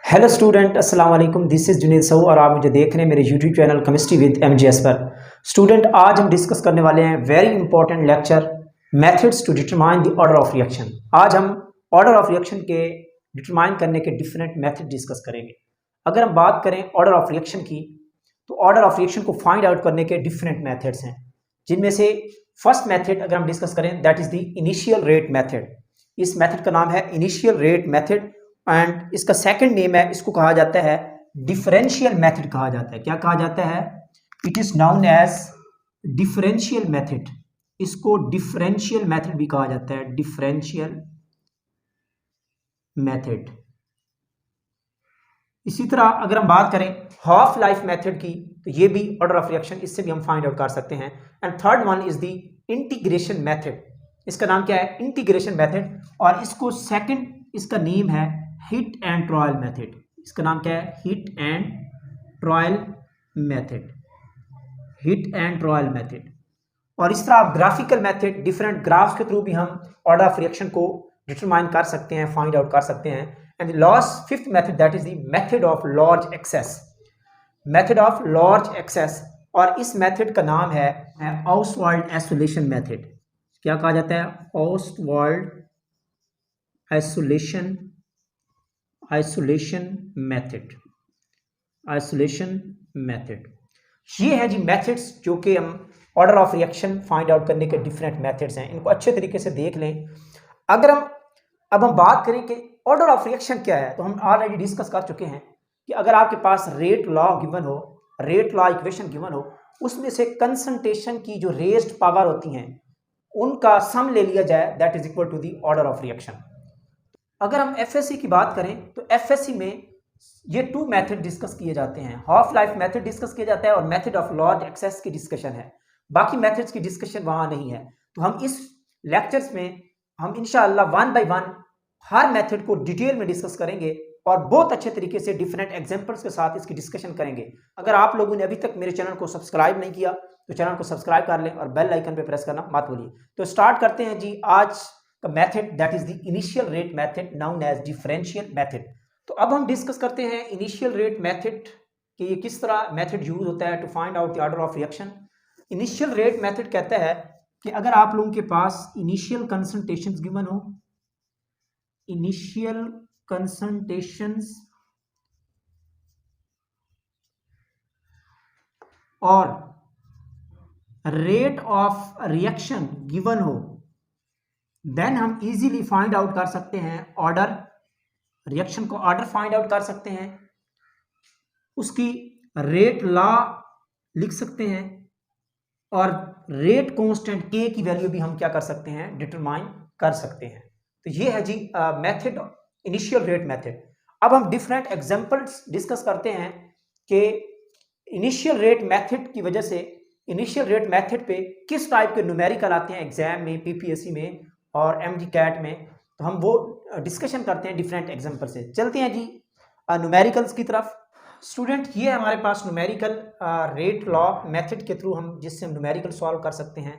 Hello student, अस्सलाम वालेकुम। This is Junaid सऊ और आप मुझे देख रहे हैं मेरे YouTube channel chemistry with MGS पर। स्टूडेंट, आज हम डिस्कस करने वाले हैं very important lecture, methods to determine the order of reaction. आज हम ऑर्डर ऑफ रिएक्शन के डिटरमाइन करने के डिफरेंट मेथड डिस्कस करेंगे। अगर हम बात करें ऑर्डर ऑफ रिएक्शन की, तो ऑर्डर ऑफ रिएक्शन को फाइंड आउट करने के डिफरेंट मेथड्स हैं, जिनमें से फर्स्ट मेथड अगर हम डिस्कस करें that is the initial rate method. इस मेथड का नाम है इनिशियल रेट मेथड एंड इसका सेकंड नेम है, इसको कहा जाता है डिफरेंशियल मेथड कहा जाता है। क्या कहा जाता है? It is known as differential method. इसको डिफरेंशियल मेथड भी कहा जाता है, डिफरेंशियल मेथड। इसी तरह अगर हम बात करें हाफ लाइफ मेथड की, तो ये भी ऑर्डर ऑफ रिएक्शन, इससे भी हम फाइंड आउट कर सकते हैं। And third one is the integration method. इसका नाम क्या है? Integration method. और इसको सेकंड, इसका नेम है हिट एंड ट्रायल मेथड। इसका नाम क्या है? Hit and trial method, hit and trial method. और इस तरह आप ग्राफिकल मेथड, डिफरेंट ग्राफ्स के थ्रू भी हम ऑर्डर ऑफ रिएक्शन को डिटरमाइन कर सकते हैं, फाइंड आउट कर सकते हैं। And last fifth method that is the method of large access, method of large access. और इस मेथड का नाम है ऑसवाल्ड आइसोलेशन मेथड। क्या कहा जाता है? Oswald isolation method, isolation method. ये है जी मेथड्स जो कि हम order of reaction find out करने के डिफरेंट मेथड्स हैं। इनको अच्छे तरीके से देख लें। अगर हम बात करें कि ऑर्डर ऑफ रिएक्शन क्या है, तो हम ऑलरेडी डिस्कस कर चुके हैं कि अगर आपके पास रेट लॉ गिवन हो, रेट लॉ इक्वेशन गिवन हो, उसमें से कंसंट्रेशन की जो रेज्ड पावर होती हैं उनका सम ले लिया जाए, that is equal to the order of reaction. अगर हम एफएससी की बात करें तो एफएससी में ये टू मेथड डिस्कस किए जाते हैं। हाफ लाइफ मेथड डिस्कस किया जाता है और मेथड ऑफ लार्ज एक्सेस की डिस्कशन है। बाकी मेथड्स की डिस्कशन वहां नहीं है। तो हम इस लेक्चर्स में हम इंशाअल्लाह one by one her method को डिटेल में डिस्कस करेंगे और बहुत अच्छे तरीके से डिफरेंट एग्जांपल्स के साथ इसकी डिस्कशन करेंगे। अगर आप लोगों ने अभी तक मेरे चैनल को सब्सक्राइब नहीं किया तो चैनल को सब्सक्राइब कर लें और बेल आइकन पे प्रेस करना मत भूलिए। तो स्टार्ट करते हैं जी आज का method, that is the initial rate method known as differential method. तो अब हम डिस्कस करते हैं इनिशियल रेट मेथड कि ये किस तरह मेथड यूज होता है to find out the order of reaction. Initial rate method कहता है कि अगर आप लोगों के पास इनिशियल कंसंट्रेशंस गिवन हो, इनिशियल कंसंट्रेशंस और रेट ऑफ रिएक्शन गिवन हो, देन हम इजीली फाइंड आउट कर सकते हैं ऑर्डर, रिएक्शन को ऑर्डर फाइंड आउट कर सकते हैं, उसकी रेट लॉ लिख सकते हैं और रेट कांस्टेंट के की वैल्यू भी हम क्या कर सकते हैं? डिटरमाइन कर सकते हैं। तो ये है जी मेथड, इनिशियल रेट मेथड। अब हम डिफरेंट एग्जांपल्स डिस्कस करते हैं कि इनिशियल रेट मेथड की वजह से इनिशियल रेट मेथड पे किस टाइप के न्यूमेरिकल आते हैं एग्जाम में, पीपीएससी में और एमजी कैट में। तो हम वो डिस्कशन करते हैं डिफरेंट एग्जांपल से। चलते हैं जी न्यूमेरिकल्स की तरफ। स्टूडेंट, ये है हमारे पास न्यूमेरिकल रेट लॉ मेथड के थ्रू हम जिससे हम न्यूमेरिकल सॉल्व कर सकते हैं।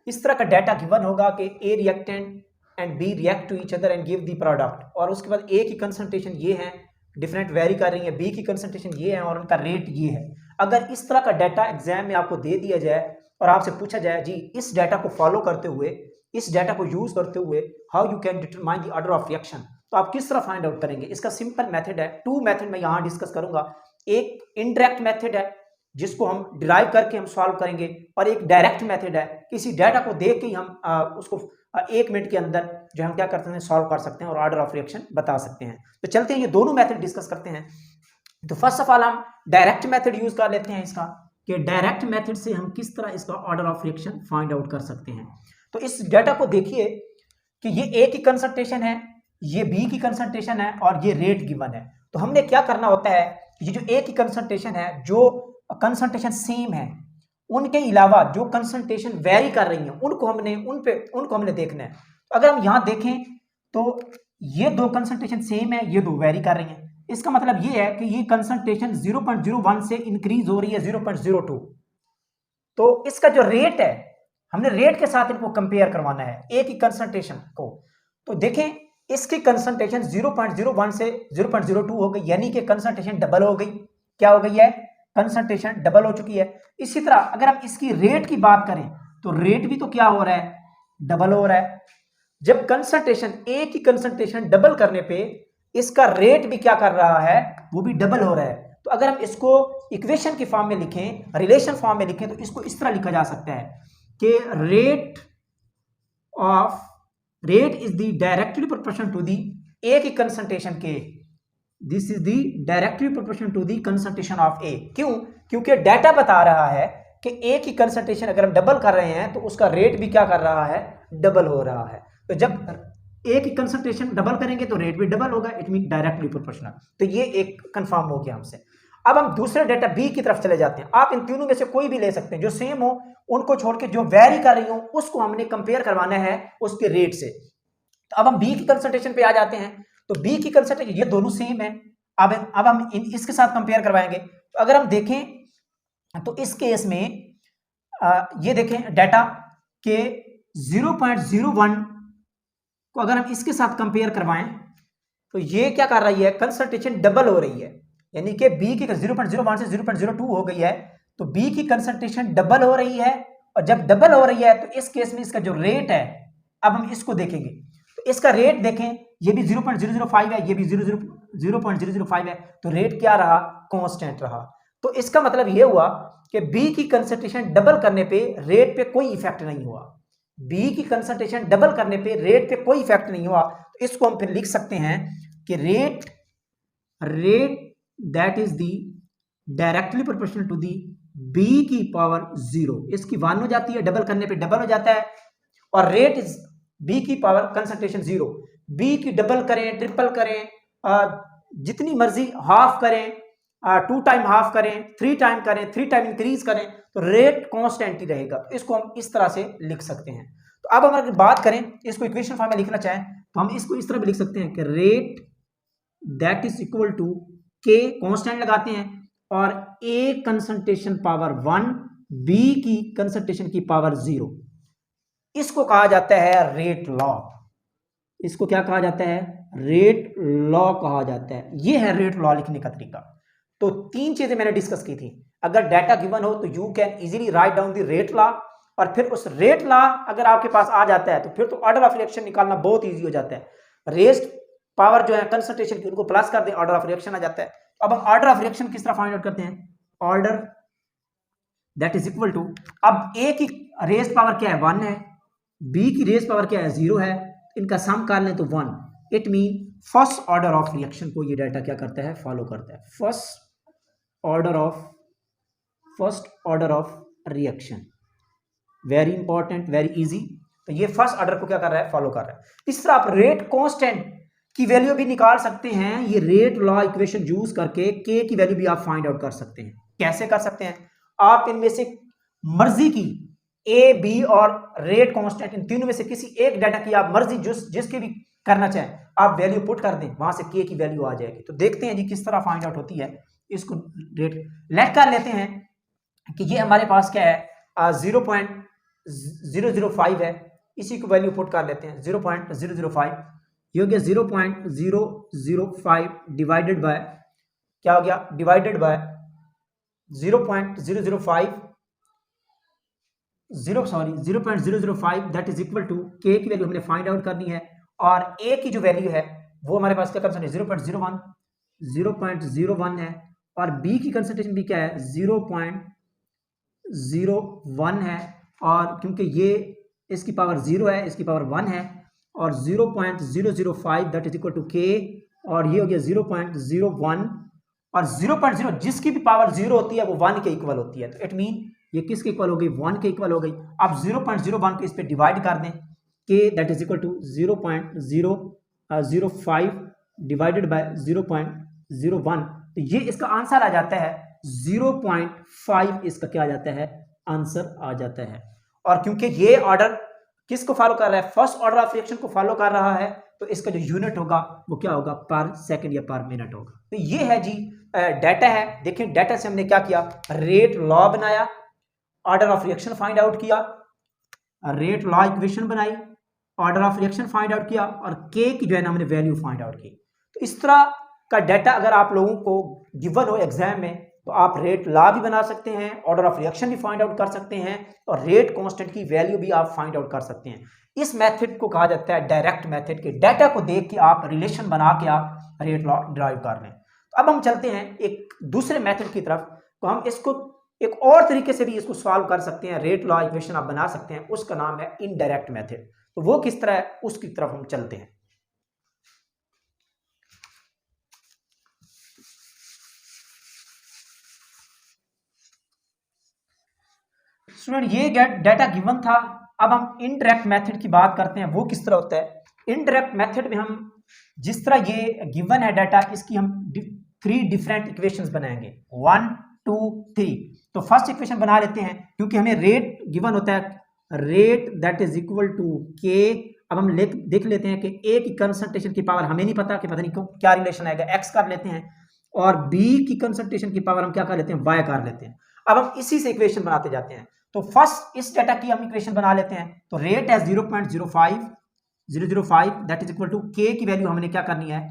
इस तरह का डाटा गिवन होगा कि A reactant and B react to each other and give the product, और उसके बाद ए की कंसंट्रेशन ये है, डिफरेंट वेरी कर रही है, बी की कंसंट्रेशन ये है और उनका रेट ये है। अगर इस तरह का डाटा एग्जाम में आपको दे दिया जाए और आपसे पूछा जाए जी इस डाटा को फॉलो करते हुए, इस डाटा को यूज करते हुए how you can determine the order of reaction, तो आप किस तरह फाइंड आउट करेंगे? इसका सिंपल मेथड है, टू मेथड मैं यहाँ डिस्कस करूंगा। एक इनडायरेक्ट मेथड है जिसको हम डिराइव करके हम सॉल्व करेंगे, और एक डायरेक्ट मेथड है, किसी डाटा को देख के ही हम उसको 1 मिनट के अंदर जो हम क्या करते हैं सॉल्व कर सकते हैं और ऑर्डर ऑफ रिएक्शन बता सकते हैं। तो चलते हैं ये दोनों मेथड डिस्कस करते हैं। तो फर्स्ट ऑफ ऑल हम डायरेक्ट मेथड यूज कर लेते हैं इसका, कि डायरेक्ट मेथड से हम किस तरह इसका order of reaction find out कर सकते हैं। तो इस डाटा को देखिए कि ये ए की कंसंट्रेशन है, ये बी की कंसंट्रेशन है और ये रेट गिवन है। तो हमने क्या करना होता है, ये जो ए की कंसंट्रेशन है, जो कंसंट्रेशन सेम है, उनके अलावा जो कंसंट्रेशन वेरी कर रही है उनको हमने देखना है। तो अगर हम यहाँ देखें तो ये दो कंसंट्रेशन सेम है, ये दो वेरी कर रही हैं। इसका मतलब ये है कि ये कंसंट्रेशन 0.01 से इंक्रीज हो रही है 0.02। तो इसका जो रेट है, हमने रेट के साथ इनको कंपेयर करवाना है ए की कंसंट्रेशन को। तो देखें इसकी कंसंट्रेशन 0.01 से 0.02 हो गई, यानी कि कंसंट्रेशन डबल हो गई। क्या हो गई है? कंसंट्रेशन डबल हो चुकी है। इसी तरह अगर हम इसकी रेट की बात करें तो रेट भी तो क्या हो रहा है? डबल हो रहा है। जब कंसंट्रेशन, ए की कंसंट्रेशन डबल करने पे इसका रेट भी क्या कर रहा है? वो भी डबल हो रहा है। तो अगर हम इसको इक्वेशन की फॉर्म में लिखें, रिलेशन फॉर्म में लिखें, तो इसको इस तरह लिखा जा सकता है कि rate is the directly proportional to the A की कंसंट्रेशन के, this is the directly proportional to the concentration of A. क्यों? क्योंकि डाटा बता रहा है कि ए की कंसंट्रेशन अगर हम डबल कर रहे हैं तो उसका रेट भी क्या कर रहा है? डबल हो रहा है। तो जब ए की कंसंट्रेशन डबल करेंगे तो रेट भी डबल होगा, इट मीन डायरेक्टली प्रोपोर्शनल। तो ये एक कंफर्म हो गया हमसे। अब हम दूसरे डेटा बी की तरफ चले जाते हैं। आप इन तीनों में से कोई भी ले सकते हैं, जो सेम हो उनको छोड़ के जो वेरी कर रही हो उसको हमने कंपेयर करवाना है उसके रेट से। तो अब हम बी की कंसंट्रेशन पे आ जाते हैं। तो बी की कंसंट्रेशन, ये दोनों सेम है। अब हम इसके साथ कंपेयर करवाएंगे। तो अगर हम देखें तो इस केस में ये देखें डाटा के 0.01 को अगर हम इसके साथ कंपेयर करवाएं तो ये क्या कर रही है? कंसंट्रेशन डबल हो रही है, यानी कि बी की 0.01 से 0.02 हो गई है। तो बी की कंसंट्रेशन डबल हो रही है, और जब डबल हो रही है तो इस केस में इसका जो रेट है, अब हम इसको देखेंगे तो इसका रेट देखें, ये भी 0.005 है, ये भी 0.005 है। तो रेट क्या रहा? कांस्टेंट रहा। तो इसका मतलब ये हुआ कि बी की कंसंट्रेशन डबल करने पे रेट पे कोई इफेक्ट नहीं हुआ। बी की कंसंट्रेशन डबल करने पे रेट पे कोई इफेक्ट नहीं हुआ। तो इसको हम फिर लिख सकते हैं कि rate that is the directly proportional to the B की पावर 0। इसकी 1 हो जाती है, डबल करने पे डबल हो जाता है, और रेट इज बी की पावर कंसंट्रेशन 0। बी की डबल करें, ट्रिपल करें, जितनी मर्जी, हाफ करें, 2 टाइम हाफ करें, 3 टाइम करें, 3 टाइम इंक्रीज करें, तो रेट कांस्टेंट ही रहेगा। तो इसको हम इस तरह से लिख सकते हैं। तो अब हम अगर बात करें, इसको इक्वेशन फॉर्म में लिखना चाहें तो हम इसको इस तरह भी लिख सकते हैं कि rate that is equal to K, constant लगाते हैं, और ए कंसंट्रेशन पावर 1 बी की कंसंट्रेशन की पावर 0। इसको कहा जाता है रेट लॉ। इसको क्या कहा जाता है? रेट लॉ कहा जाता है। ये है रेट लॉ लिखने का तरीका। तो 3 चीजें मैंने डिस्कस की थी। अगर डाटा गिवन हो तो you can easily write down the rate law, और फिर उस रेट लॉ अगर आपके पास आ जाता है तो फिर तो ऑर्डर ऑफ रिएक्शन निकालना बहुत इजी हो जाता है। रेस्ट पावर जो है कंसंट्रेशन की, उनको प्लस कर दें, ऑर्डर ऑफ रिएक्शन आ जाता है। अब हम ऑर्डर ऑफ रिएक्शन किस तरह फाइंड आउट करते हैं? Order that is equal to, अब ए की रेस्ट पावर क्या है? 1 है, बी की रेस्ट पावर क्या है? 0 है। इनका सम कर लें तो 1। It mean first order of reaction को ये डाटा क्या करता है? फॉलो करता है। First order of reaction, very important, very easy. तो ये फर्स्ट ऑर्डर को क्या कर रहा है? फॉलो कर रहा है। इस तरह आप रेट कांस्टेंट की वैल्यू भी निकाल सकते हैं। ये रेट लॉ इक्वेशन यूज करके के की वैल्यू भी आप फाइंड आउट कर सकते हैं। कैसे कर सकते हैं? आप इनमें से मर्जी की ए, बी और रेट कांस्टेंट, इन तीनों में से किसी एक डाटा की आप मर्जी जिसके भी करना चाहें आप वैल्यू पुट कर दें, वहां से के की वैल्यू आ जाएगी। तो देखते हैं जी किस तरह फाइंड आउट होती है। इसको रेट लेट कर लेते हैं कि ये हमारे पास क्या है? 0.005 है। इसी को वैल्यू पुट कर लेते हैं 0.005। ये हो गया 0.005 डिवाइडेड बाय क्या हो गया? Divided by 0.005 that is equal to K की वैल्यू हमने फाइंड आउट करनी है, और ए की जो वैल्यू है वो हमारे पास क्या कंसंट्रेशन 0.01 है, और बी की कंसंट्रेशन भी क्या है? 0.01 है, और क्योंकि ये इसकी पावर 0 है, इसकी पावर 1 है, और 0.005 दैट इज इक्वल टू के, और ये हो गया 0.01, और 0.0 जिसकी भी पावर 0 होती है वो 1 के इक्वल होती है। तो इट मीन ये किसके इक्वल हो गई? 1 के इक्वल हो गई। अब 0.01 को इस पे डिवाइड कर दें, K that is equal to 0.005 divided by 0.01, तो ये इसका आंसर आ जाता है 0.5। इसका क्या आ जाता है? आंसर आ जाता है। और क्योंकि ये ऑर्डर किसको फॉलो कर रहा है? फर्स्ट ऑर्डर ऑफ रिएक्शन को फॉलो कर रहा है, तो इसका जो यूनिट होगा वो क्या होगा? पर सेकंड या पर मिनट होगा। तो ये है जी डाटा है। देखिए डाटा से हमने क्या किया? रेट लॉ बनाया, order of reaction find out किया, रेट लॉ इक्वेशन बनाई, order of reaction find out किया और के की जो है ना हमने वैल्यू फाइंड आउट की। तो इस तरह का डाटा अगर आप लोगों को गिवन हो एग्जाम में तो आप रेट लॉ भी बना सकते हैं, ऑर्डर ऑफ रिएक्शन भी फाइंड आउट कर सकते हैं और रेट कांस्टेंट की वैल्यू भी आप फाइंड आउट कर सकते हैं। इस मेथड को कहा जाता है डायरेक्ट मेथड के डाटा को देख के आप रिलेशन बना के आप रेट लॉ ड्राइव कर लें। तो अब हम चलते हैं एक दूसरे मेथड की तरफ। तो हम इसको एक और तरीके से भी इसको सॉल्व कर सकते हैं, रेट लॉ इक्वेशन आप बना सकते हैं, उसका नाम है इनडायरेक्ट मेथड। तो वो किस तरह है उसकी तरफ हम चलते हैं। स्टूडेंट ये डाटा गिवन था, अब हम इनडायरेक्ट मेथड की बात करते हैं। वो किस तरह होता है? इनडायरेक्ट मेथड में हम जिस तरह ये गिवन है डाटा, इसकी हम 3 डिफरेंट इक्वेशंस बनाएंगे, 1 2 3। तो फर्स्ट इक्वेशन बना लेते हैं, क्योंकि हमें रेट गिवन होता है, rate that is equal to K. अब हम देख लेते हैं कि ए की कंसंट्रेशन की पावर हमें नहीं पता कि पता नहीं क्या रिलेशन आएगा, एक्स कर लेते हैं, और बी की कंसंट्रेशन की पावर हम क्या कर लेते हैं, वाई कर लेते हैं। अब हम इसी से इक्वेशन बनाते जाते हैं। तो फर्स्ट इस डाटा की हम इक्वेशन बना लेते हैं। तो रेट है 0.005 that is equal to K की वैल्यू हमने क्या करनी है,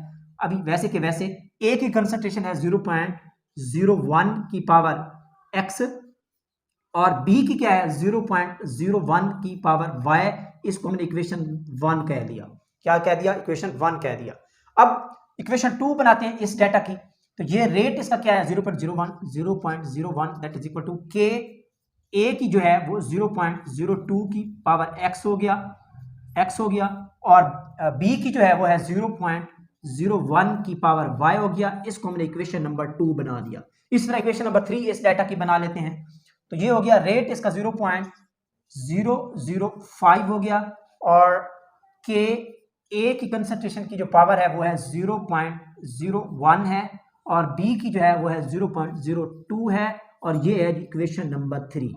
अभी वैसे के वैसे ए की कंसंट्रेशन है 0.01 की पावर एक्स और बी की क्या है 0.01 की पावर वाई। इसको हमने इक्वेशन 1 कह दिया। क्या कह दिया? इक्वेशन 1 कह दिया। अब इक्वेशन 2 बनाते हैं इस डाटा की। तो ये रेट इसका क्या है 0.01 that is equal to K. A की जो है वो 0.02 की पावर एक्स हो गया और बी की जो है वो है 0.01 की पावर वाई हो गया। इसको हमने इक्वेशन नंबर 2 बना दिया। इस तरह इक्वेशन नंबर 3 इस डाटा की बना लेते हैं। तो ये हो गया रेट इसका 0.005 हो गया और के ए की कंसंट्रेशन की जो पावर है वो है 0.01 है और बी की जो है वो है 0.02 है और ये है इक्वेशन नंबर 3।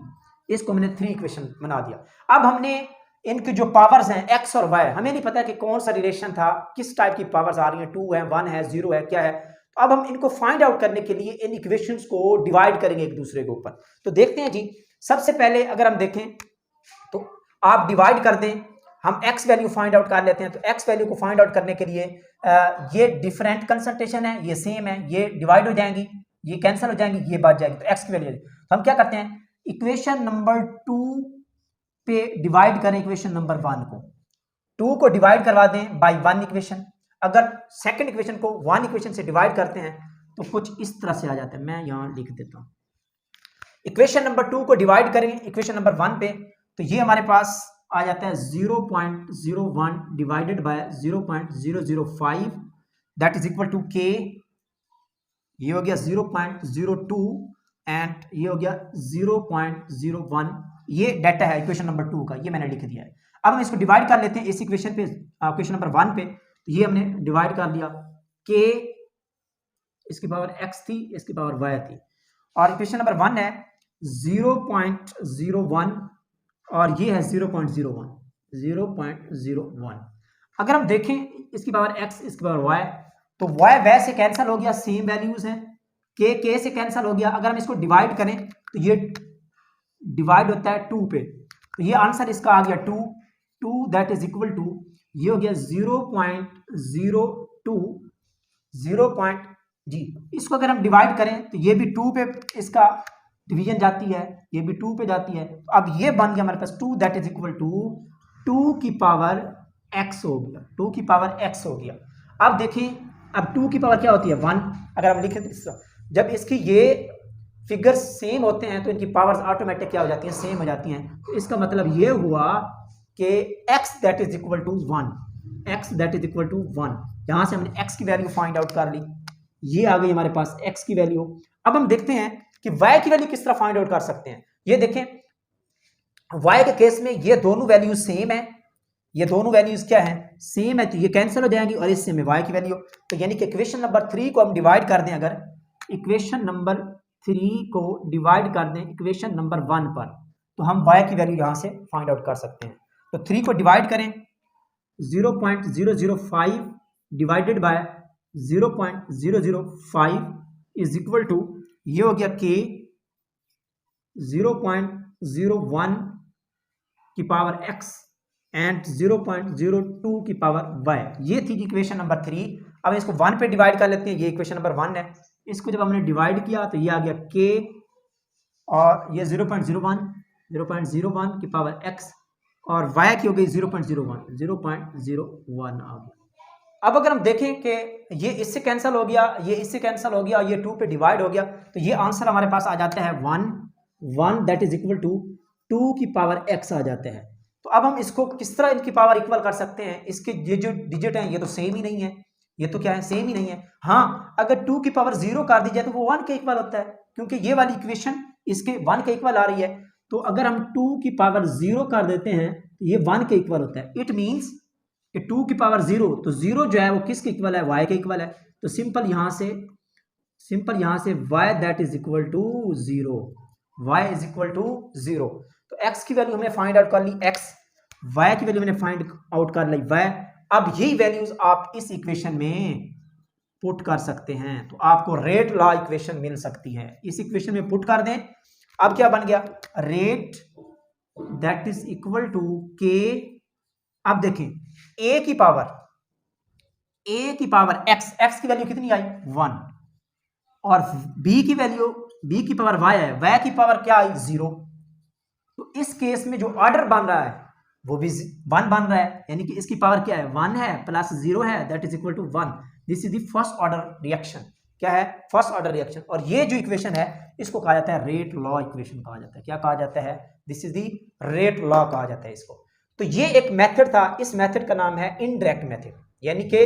इसको हमने 3 इक्वेशन बना दिया। अब हमने इनकी जो पावर्स हैं एक्स और वाई, हमें नहीं पता कि कौन सा रिलेशन था, किस टाइप की पावर्स आ रही हैं, 2 है 1 है 0 है क्या है। तो अब हम इनको फाइंड आउट करने के लिए इन इक्वेशंस को डिवाइड करेंगे एक दूसरे के ऊपर। तो देखते हैं जी, सबसे पहले अगर हम देखें तो आप डिवाइड कर दें, हम एक्स वैल्यू फाइंड आउट कर लेते हैं। तो एक्स वैल्यू को फाइंड आउट करने के लिए ये डिफरेंट कंसंट्रेशन है, ये सेम है, ये डिवाइड हो जाएंगी, ये कैंसिल हो जाएंगी, ये बच जाएगी। तो एक्स की वैल्यू, तो हम क्या करते हैं, इक्वेशन नंबर 2 पे डिवाइड करें इक्वेशन नंबर 1 को, 2 को डिवाइड करवा दें बाय 1 इक्वेशन। अगर सेकंड इक्वेशन को 1 इक्वेशन से डिवाइड करते हैं तो कुछ इस तरह से आ जाता है। मैं यहां लिख देता हूं, इक्वेशन नंबर 2 को डिवाइड करें इक्वेशन नंबर 1 पे, तो ये हमारे पास आ जाता है 0.01 divided by 0.005 that is equal to K. ये हो गया 0.02 एंड ये हो गया 0.01। ये डाटा है इक्वेशन नंबर 2 का, ये मैंने लिख दिया है। अब हम इसको डिवाइड कर लेते हैं इस इक्वेशन पे, इक्वेशन नंबर 1 पे। तो ये हमने डिवाइड कर दिया, के इसकी पावर x थी, इसकी पावर y थी, और इक्वेशन नंबर 1 है 0.01 और ये है 0.01। अगर हम देखें इसकी पावर x इसकी पावर y, तो y वैसे कैंसिल हो गया, सेम वैल्यूज हैं, के से कैंसिल हो गया। अगर हम इसको डिवाइड करें तो ये डिवाइड होता है 2 पे, तो ये आंसर इसका आ गया 2 दैट इज इक्वल टू, ये हो गया 0.02 जी। इसको अगर हम डिवाइड करें तो ये भी 2 पे इसका डिवीजन जाती है, ये भी 2 पे जाती है। तो अब ये बन गया हमारे पास 2 दैट इज इक्वल टू 2 की पावर x हो गया, 2 की पावर x हो गया। अब देखिए, अब 2 की पावर क्या होती है 1। अगर हम लिखें तो जब इसकी ये फिगर्स सेम होते हैं तो इनकी पावर्स ऑटोमेटिक क्या हो जाती हैं, सेम हो जाती हैं। तो इसका मतलब ये हुआ कि x that is equal to 1, x that is equal to 1। यहां से हमने x की वैल्यू फाइंड आउट कर ली, ये आ गई हमारे पास x की वैल्यू। अब हम देखते हैं कि y की वैल्यू किस तरह फाइंड आउट कर सकते हैं। ये देखें, y के केस में ये दोनों वैल्यूज सेम है, ये दोनों वैल्यूज क्या है, सेम है, तो ये कैंसिल हो जाएंगी और इससे में y की वैल्यू। तो यानी कि इक्वेशन नंबर 3 को हम डिवाइड कर दें, अगर इक्वेशन नंबर 3 को डिवाइड कर दें इक्वेशन नंबर 1 पर, तो हम y की वैल्यू यहां से फाइंड आउट कर सकते हैं। तो 3 को डिवाइड करें 0.005 divided by 0.005 is equal to, ये हो गया k 0.01 की पावर x एंड 0.02 की पावर y, ये थी इक्वेशन नंबर 3। अब इसको 1 पे डिवाइड कर लेते हैं, ये इक्वेशन नंबर 1 है। इसको जब हमने डिवाइड किया तो ये आ गया k और ये 0.01 की पावर x और y की हो गई 0.01 आ गया। अब अगर हम देखें कि ये इससे कैंसिल हो गया, ये इससे कैंसिल हो गया और ये 2 पे डिवाइड हो गया, तो ये आंसर हमारे पास आ जाता है 1 दैट इज इक्वल टू 2 की पावर x आ जाता है। तो अब हम इसको किस तरह इनकी पावर इक्वल कर सकते हैं? इसके ये जो डिजिट हैं ये तो सेम ही नहीं है, ये तो क्या है, सेम ही नहीं है। हाँ, अगर 2 की पावर 0 कर दी जाए तो वो 1 के इक्वल होता है, क्योंकि ये वाली इक्वेशन इसके 1 के इक्वल आ रही है। तो अगर हम 2 की पावर 0 कर देते हैं तो ये 1 के इक्वल होता है। इट मीन्स कि 2 की पावर 0, तो 0 जो है वो किसके इक्वल है? y के इक्वल है। तो सिंपल यहां से y that is equal to 0, y is equal to 0। तो x की वैल्यू हमने फाइंड आउट कर ली x, y की वैल्यू हमने फाइंड आउट कर ली y। अब यही वैल्यूज आप इस इक्वेशन में पुट कर सकते हैं, तो आपको रेट लॉ इक्वेशन मिल सकती है। इस इक्वेशन में पुट कर दें, अब क्या बन गया? Rate that is equal to k। अब देखें a की पावर x की वैल्यू कितनी आई? 1, और b की वैल्यू b की पावर y है, y की पावर क्या आई? 0। तो इस केस में जो ऑर्डर बन रहा है वो भी 1 बन रहा है, यानी कि इसकी पावर क्या है? 1 है प्लस 0 है, that is equal to 1। This is the first order reaction. क्या है? First order reaction. और ये जो इक्वेशन है इसको कहा जाता है रेट लॉ इक्वेशन कहा जाता है। क्या कहा जाता है? This is the rate law कहा जाता है इसको। तो ये एक मेथड था, इस मेथड का नाम है इनडायरेक्ट मेथड, यानी कि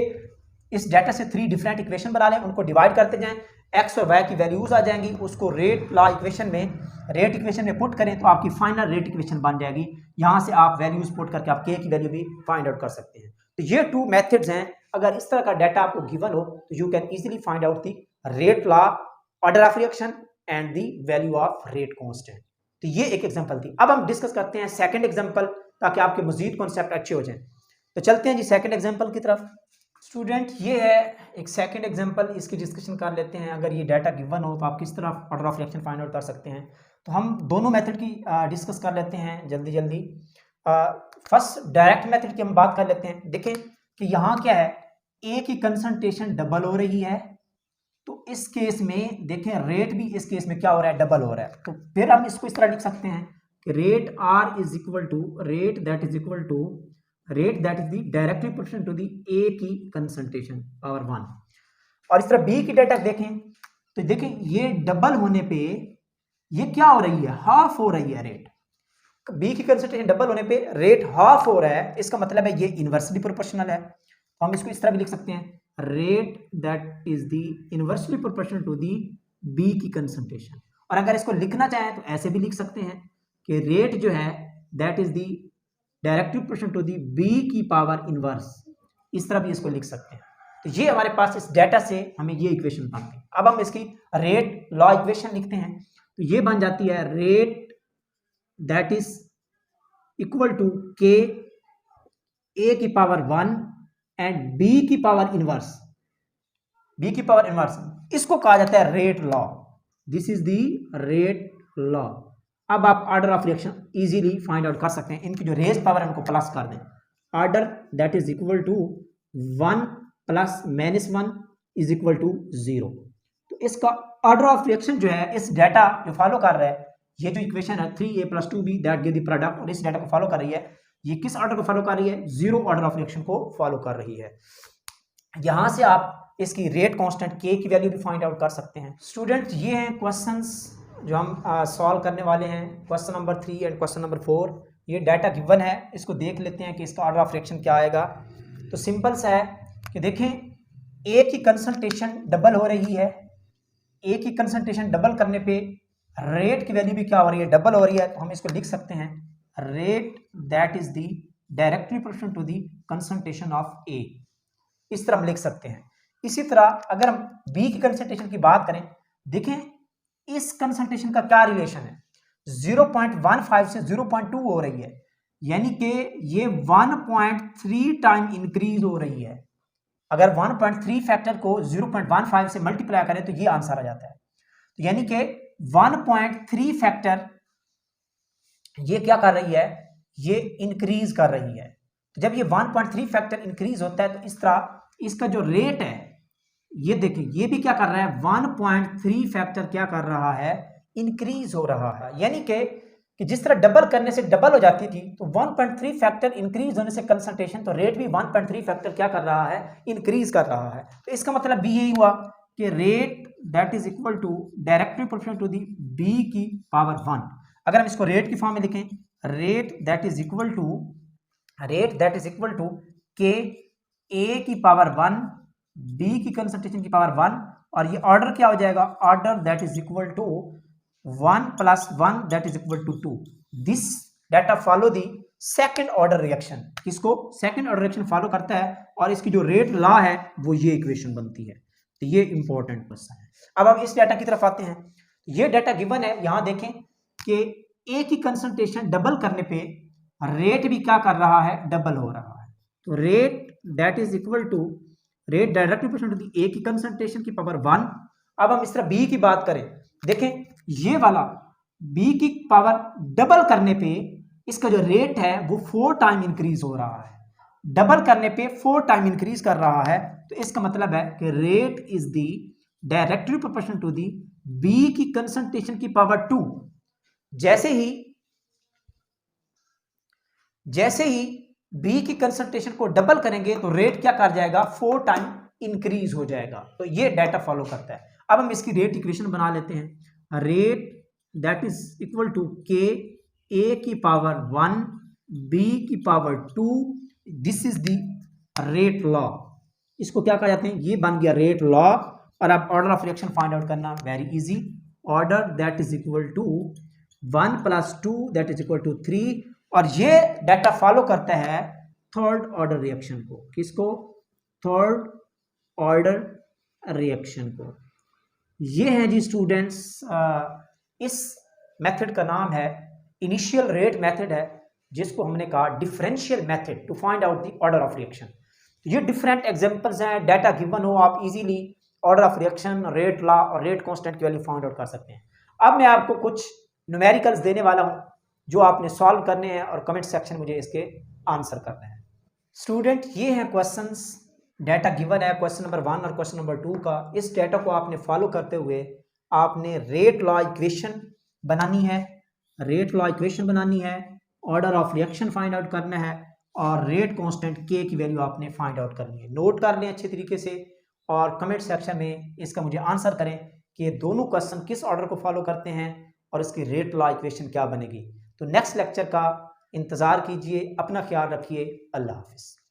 इस डाटा से 3 डिफरेंट इक्वेशन बना लें, उनको डिवाइड करते जाएं, एक्स और वाई की वैल्यूज आ जाएंगी, उसको रेट लॉ इक्वेशन में पुट करें तो आपकी फाइनल रेट इक्वेशन बन जाएगी। यहां से आप वैल्यूज पुट करके आप के की वैल्यू भी फाइंड आउट कर सकते हैं। तो ये 2 मेथड्स हैं। अगर इस तरह का डाटा आपको गिवन हो तो you can easily find out the rate law, order of reaction and the value of rate constant. तो ये एक एग्जांपल थी। अब हम डिस्कस करते हैं सेकंड एग्जांपल, ताकि आपके मजीद कॉन्सेप्ट अच्छे हो जाएं। तो चलते हैं जी सेकंड एग्जांपल की तरफ। स्टूडेंट ये है एक सेकंड एग्जांपल, इसकी डिस्कशन कर लेते हैं। अगर ये डाटा गिवन हो तो आप किस तरह order of reaction find out कर सकते हैं। तो हम दोनों मेथड की डिस्कस कर लेते हैं जल्दी। फर्स्ट डायरेक्ट मेथड की हम बात कर लेते हैं। देखें कि यहाँ क्या है, ए की कंसंट्रेशन डबल हो रही है, तो इस केस में देखें रेट भी इस केस में क्या हो रहा है? डबल हो रहा है। तो फिर हम इसको इस तरह लिख सकते हैं कि rate R is equal to rate that is the directly proportional to the A की कंसंट्रेशन पावर 1। और इस तरह बी की डाटा देखें तो देखें ये डबल होने पे ये क्या हो रही है? हाफ हो रही है रेट। बी की कंसंट्रेशन डबल होने पे रेट हाफ हो रहा है, इसका मतलब है ये इनवर्सली प्रोपोर्शनल है। तो हम इसको इस तरह भी लिख सकते हैं, rate that is the inversely proportional to the B की कंसंट्रेशन। और अगर इसको लिखना चाहें तो ऐसे भी लिख सकते हैं कि रेट जो है that is the directly proportional to the B की पावर इनवर्स, इस तरह भी इसको लिख सकते हैं। तो ये हमारे पास इस डाटा से हमें ये इक्वेशन बनती है। अब हम इसकी रेट लॉ इक्वेशन लिखते हैं, तो ये बन जाती है rate that is equal to K A की पावर 1 एंड बी की पावर इनवर्स, इसको कहा जाता है rate law. This is the rate law. अब आप order of reaction easily find out कर सकते हैं। इनकी जो रेज पावर है उनको प्लस कर दें, order that is equal to 1 plus -1 is equal to 0। तो इसका ऑर्डर ऑफ रिएक्शन जो है इस डाटा जो फॉलो कर रहा है, ये जो इक्वेशन है 3a + 2b that give the product, और इस डाटा को फॉलो कर रही है, ये किस ऑर्डर को फॉलो कर रही है? 0 ऑर्डर ऑफ रिएक्शन को फॉलो कर रही है। यहां से आप इसकी रेट कांस्टेंट k की वैल्यू भी फाइंड आउट कर सकते हैं। स्टूडेंट ये हैं क्वेश्चंस जो हम सॉल्व करने वाले हैं, question number 3 and question number 4। ये डाटा गिवन है, इसको देख लेते हैं कि इसका ऑर्डर ऑफ रिएक्शन क्या आएगा। तो सिंपल सा है कि देखें ए की कंसंट्रेशन डबल हो रही है, ए की कंसंट्रेशन डबल करने पे रेट की वैल्यू भी क्या हो रही है? डबल हो रही है। तो हम इसको लिख सकते हैं rate that is the directly proportional to the concentration of A, इस तरह हम लिख सकते हैं। इसी तरह अगर हम बी की कंसंट्रेशन की बात करें, देखें इस कंसंट्रेशन का क्या रिलेशन है? 0.15 से 0.2 हो रही है, यानी कि ये 1.3 टाइम इंक्रीज हो रही है। अगर 1.3 फैक्टर को 0.15 से मल्टीप्लाई करें तो ये आंसर आ जाता है। तो यानी कि 1.3 फैक्टर ये क्या कर रही है? ये इंक्रीज कर रही है। तो जब ये 1.3 फैक्टर इंक्रीज होता है तो इस तरह इसका जो रेट है, ये देखें, ये भी क्या कर रहा है, 1.3 फैक्टर क्या कर रहा है, इंक्रीज हो रहा है। यानी कि जिस तरह डबल करने से डबल हो जाती थी, तो 1.3 फैक्टर इंक्रीज होने से कंसंट्रेशन, तो रेट भी 1.3 फैक्टर क्या कर रहा है, इंक्रीज कर रहा है। तो इसका मतलब बी यही हुआ कि rate that is equal to directly proportional to the B की पावर 1। अगर हम इसको रेट की फॉर्म में लिखें, rate that is equal to K A की पावर 1 बी की कंसंट्रेशन की पावर 1, और ये ऑर्डर क्या हो जाएगा, order that is equal to 1 + 1 that is equal to 2। This data follow the second order reaction, किसको, सेकंड ऑर्डर रिएक्शन फॉलो करता है, और इसकी जो रेट लॉ है वो ये इक्वेशन बनती है। तो ये इंपॉर्टेंट क्वेश्चन है। अब हम इस डाटा की तरफ आते हैं। ये डाटा गिवन है, यहां देखें कि ए की कंसंट्रेशन डबल करने पे रेट भी क्या कर रहा है, डबल हो रहा है। तो rate that is equal to, rate directly proportional to A की कंसंट्रेशन की पावर 1। अब हम इस तरह बी की बात करें, देखें ये वाला बी की पावर डबल करने पे इसका जो रेट है वो 4 टाइम इंक्रीज हो रहा है, डबल करने पे 4 टाइम इंक्रीज कर रहा है। तो इसका मतलब है कि rate is the directly proportional to the B की कंसंट्रेशन की पावर 2। जैसे ही बी की कंसंट्रेशन को डबल करेंगे तो रेट क्या कर जाएगा, 4 टाइम इंक्रीज हो जाएगा। तो ये डाटा फॉलो करता है। अब हम इसकी रेट इक्वेशन बना लेते हैं। Rate that is equal to K A की पावर 1 बी की power 2, this is the rate law. इसको क्या कहा जाते हैं, ये बन गया रेट लॉ। और अब order of reaction find out करना very easy. Order that is equal to 1 + 2 that is equal to 3, और ये डाटा फॉलो करता है थर्ड ऑर्डर रिएक्शन को। किसको, थर्ड ऑर्डर रिएक्शन को। ये है जी स्टूडेंट्स, इस मेथड का नाम है इनिशियल रेट मेथड है, जिसको हमने कहा differential method to find out the order of reaction. ये डिफरेंट एग्जांपल्स हैं, डाटा गिवन हो, आप easily order of reaction, rate law और रेट कांस्टेंट की वैल्यू फाइंड आउट कर सकते हैं। अब मैं आपको कुछ न्यूमेरिकल्स देने वाला हूं जो आपने सॉल्व करने हैं और कमेंट सेक्शन मुझे इसके आंसर करने हैं। स्टूडेंट ये हैं क्वेश्चंस, डाटा गिवन है क्वेश्चन नंबर 1 और क्वेश्चन नंबर 2 का। इस डाटा को आपने फॉलो करते हुए आपने रेट लॉ इक्वेशन बनानी है, order of reaction find out करना है, और रेट कांस्टेंट के की वैल्यू आपने फाइंड आउट करनी है। नोट कर लें अच्छे तरीके से और कमेंट सेक्शन में इसका मुझे आंसर करें कि ये दोनों क्वेश्चन किस ऑर्डर को फॉलो करते हैं और इसकी रेट लॉ इक्वेशन क्या बनेगी। तो नेक्स्ट लेक्चर का इंतज़ार कीजिए। अपना ख्याल रखिए। अल्लाह हाफिज़।